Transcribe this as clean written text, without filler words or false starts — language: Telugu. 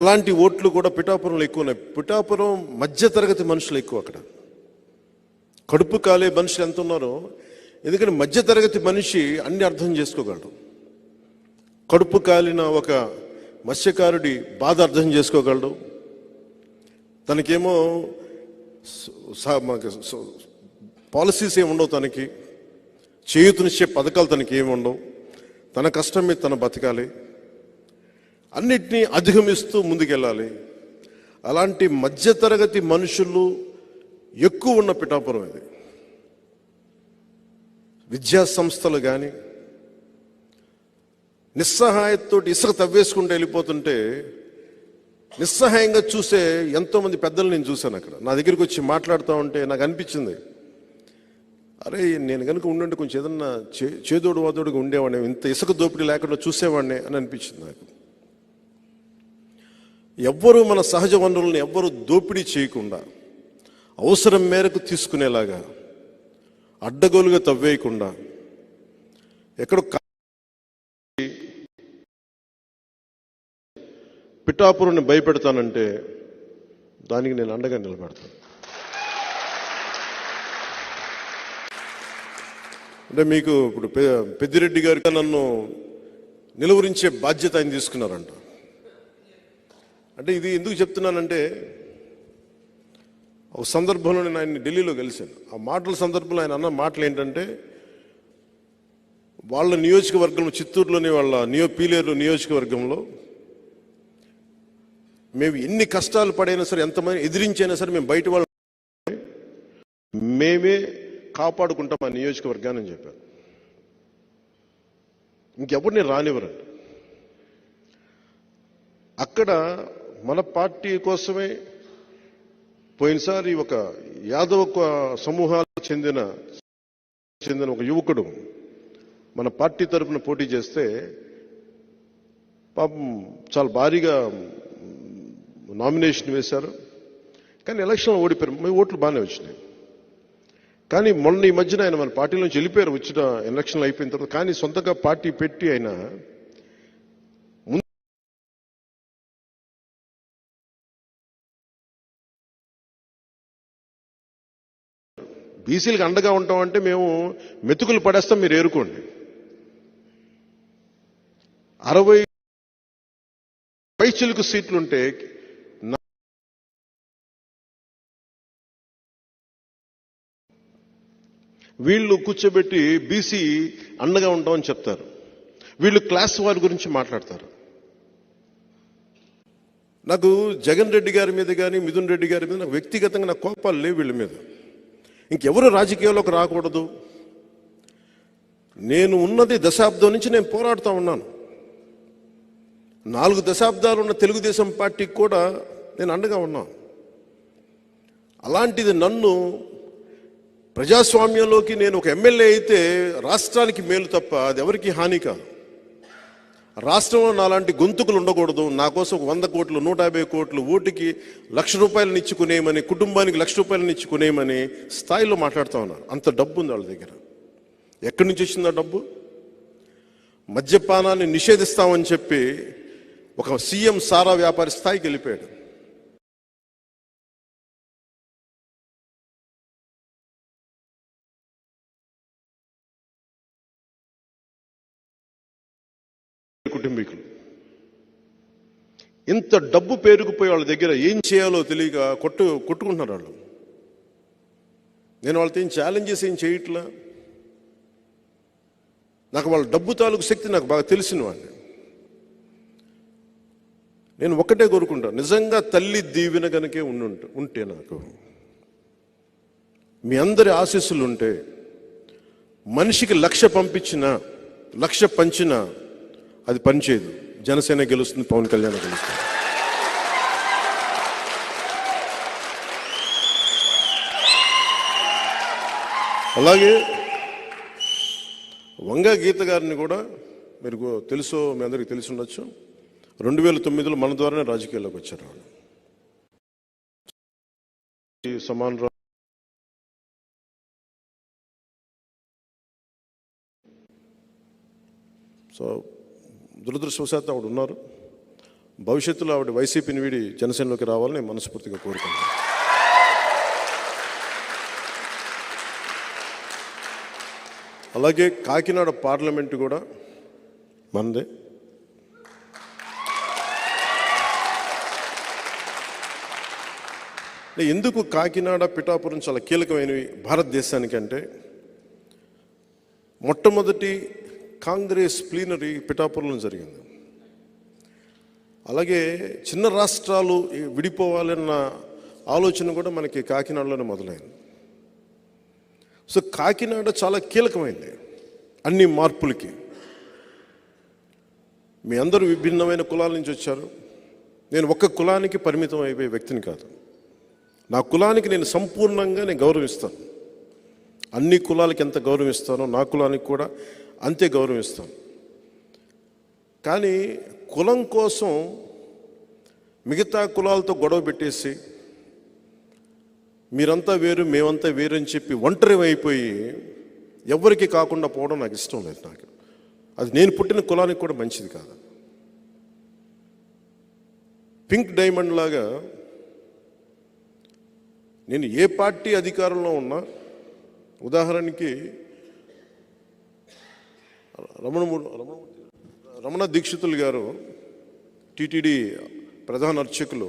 అలాంటి ఓట్లు కూడా పిఠాపురంలో ఎక్కువ ఉన్నాయి. పిఠాపురం మధ్యతరగతి మనుషులు ఎక్కువ. అక్కడ కడుపు కాలే మనుషులు ఎంత ఉన్నారో, ఎందుకంటే మధ్యతరగతి మనిషి అన్ని అర్థం చేసుకోగలడు. కడుపు కాలిన ఒక మత్స్యకారుడి బాధ అర్థం చేసుకోగలడు. తనకేమో పాలసీస్ ఏమి ఉండవు, తనకి చేయూతనిచ్చే పథకాలు తనకి ఏమి ఉండవు. తన కష్టం మీద తన బతకాలి, అన్నిటినీ అధిగమిస్తూ ముందుకెళ్ళాలి. అలాంటి మధ్యతరగతి మనుషులు ఎక్కువ ఉన్న పిఠాపురం ఇది. విద్యా సంస్థలు కానీ నిస్సహాయతతో ఇసుక తవ్వేసుకుంటూ వెళ్ళిపోతుంటే నిస్సహాయంగా చూసే ఎంతోమంది పెద్దలు నేను చూశాను. అక్కడ నా దగ్గరికి వచ్చి మాట్లాడుతూ ఉంటే నాకు అనిపించింది, అరే నేను కనుక ఉండుంటే కొంచెం ఏదన్నా చేదోడు వాదోడుగా ఉండేవాడిని, ఇంత ఇసుక దోపిడీ లేకుండా చూసేవాడిని అని అనిపించింది నాకు. ఎవ్వరూ మన సహజ వనరులను ఎవ్వరూ దోపిడీ చేయకుండా అవసరం మేరకు తీసుకునేలాగా, అడ్డగోలుగా తవ్వేయకుండా, ఎక్కడో పిఠాపురాన్ని భయపెడతానంటే దానికి నేను అండగా నిలబెడతాను. అంటే మీకు ఇప్పుడు పెద్దిరెడ్డి గారికి నన్ను నిలువరించే బాధ్యత ఆయన తీసుకున్నారంట. అంటే ఇది ఎందుకు చెప్తున్నానంటే, ఒక సందర్భంలో నేను ఆయన్ని ఢిల్లీలో కలిశాను. ఆ మాటల సందర్భంలో ఆయన అన్న మాటలు ఏంటంటే, వాళ్ళ నియోజకవర్గంలో, చిత్తూరులోని వాళ్ళ పీలేరు నియోజకవర్గంలో మేము ఎన్ని కష్టాలు పడైనా సరే, ఎంతమంది ఎదిరించైనా సరే, మేము బయట వాళ్ళు మేమే కాపాడుకుంటాం ఆ నియోజకవర్గాన్ని అని చెప్పారు. ఇంకెవరిని రానివ్వరండి. అక్కడ మన పార్టీ కోసమే పోయినసారి ఒక యాదవ సమూహాలకు చెందిన ఒక యువకుడు మన పార్టీ తరఫున పోటీ చేస్తే పాపం చాలా భారీగా నామినేషన్ వేశారు, కానీ ఎలక్షన్లో ఓడిపోయారు. మీ ఓట్లు బాగానే వచ్చినాయి. కానీ మొన్న ఈ మధ్యన ఆయన మన పార్టీ నుంచి వెళ్ళిపోయారు, వచ్చిన ఎలక్షన్లు అయిపోయిన తర్వాత. కానీ సొంతగా పార్టీ పెట్టి ఆయన బీసీలకు అండగా ఉంటామంటే మేము మెతుకులు పడేస్తాం, మీరు ఏరుకోండి. 60 పైచిలుకు సీట్లుంటే వీళ్ళు కూర్చోబెట్టి బీసీ అండగా ఉంటామని చెప్తారు. వీళ్ళు క్లాస్ వారి గురించి మాట్లాడతారు. నాకు జగన్ రెడ్డి గారి మీద కానీ మిథున్ రెడ్డి గారి మీద నాకు వ్యక్తిగతంగా నాకు కోపాలు లేవు వీళ్ళ మీద. ఇంకెవరు రాజకీయాల్లోకి రాకూడదు. నేను ఉన్నది దశాబ్దం నుంచి నేను పోరాడుతూ ఉన్నాను. 4 దశాబ్దాలు ఉన్న తెలుగుదేశం పార్టీకి కూడా నేను అండగా ఉన్నాను. అలాంటిది నన్ను ప్రజాస్వామ్యంలోకి, నేను ఒక ఎమ్మెల్యే అయితే రాష్ట్రానికి మేలు తప్ప అది ఎవరికి హాని కాదు. రాష్ట్రంలో నాలాంటి గొంతుకులు ఉండకూడదు. నా కోసం 100 కోట్లు 150 కోట్లు ఓటుకి ₹1,00,000 ఇచ్చుకునేయమని, కుటుంబానికి ₹1,00,000 ఇచ్చుకునేయమని స్థాయిలో మాట్లాడుతూ ఉన్నారు. అంత డబ్బు ఉంది వాళ్ళ దగ్గర. ఎక్కడి నుంచి వచ్చింది ఆ డబ్బు? మద్యపానాన్ని నిషేధిస్తామని చెప్పి ఒక సీఎం సారా వ్యాపారి స్థాయికి వెళ్ళిపోయాడు. కుటుంబీకులు ఇంత డబ్బు పేరుకుపోయి వాళ్ళ దగ్గర ఏం చేయాలో తెలియక కొట్టుకుంటున్నారు వాళ్ళు. నేను వాళ్ళతో ఏం ఛాలెంజెస్ ఏం చేయట్లా. నాకు వాళ్ళ డబ్బు తాలూకు శక్తి నాకు బాగా తెలిసిన వాడిని. నేను ఒక్కటే కోరుకుంటా, నిజంగా తల్లి దీవెన కనుకే ఉంటే నాకు మీ అందరి ఆశీస్సులు ఉంటే, మనిషికి 1,00,000 పంపించినా 1,00,000 పంచినా అది పనిచేయదు. జనసేన గెలుస్తుంది, పవన్ కళ్యాణ్ గెలుస్తుంది. అలాగే వంగా గీత గారిని కూడా మీరు తెలుసో, మీ అందరికీ తెలిసి ఉండొచ్చు, 2009లో మన ద్వారానే రాజకీయాల్లోకి వచ్చారు. సమాన్ రావు సో దురదృష్టవశాత్తు ఆవిడ ఉన్నారు. భవిష్యత్తులో ఆవిడ వైసీపీని వీడి జనసేనలోకి రావాలని మనస్ఫూర్తిగా కోరుకుంటున్నాను. అలాగే కాకినాడ పార్లమెంటు కూడా మనదే. ఎందుకు కాకినాడ పిఠాపురం చాలా కీలకమైనవి భారతదేశానికి అంటే, మొట్టమొదటి కాంగ్రెస్ ప్లీనరీ పిఠాపురంలో జరిగింది. అలాగే చిన్న రాష్ట్రాలు విడిపోవాలన్న ఆలోచన కూడా మనకి కాకినాడలోనే మొదలైంది. సో కాకినాడ చాలా కీలకమైంది అన్ని మార్పులకి. మీ అందరూ విభిన్నమైన కులాల నుంచి వచ్చారు. నేను ఒక్క కులానికి పరిమితం అయిపోయే వ్యక్తిని కాదు. నా కులానికి నేను సంపూర్ణంగా గౌరవిస్తాను. అన్ని కులాలకి ఎంత గౌరవిస్తానో నా కులానికి కూడా అంతే గౌరవిస్తాను. కానీ కులం కోసం మిగతా కులాలతో గొడవ పెట్టేసి మీరంతా వేరు మేమంతా వేరు అని చెప్పి ఒంటరి అయిపోయి ఎవరికి కాకుండా పోవడం నాకు ఇష్టం లేదు. నాకు అది నేను పుట్టిన కులానికి కూడా మంచిది కాదు. పింక్ డైమండ్ లాగా నేను ఏ పార్టీ అధికారంలో ఉన్నా, ఉదాహరణకి రమణ దీక్షితులు గారు టీటీడీ ప్రధాన అర్చకులు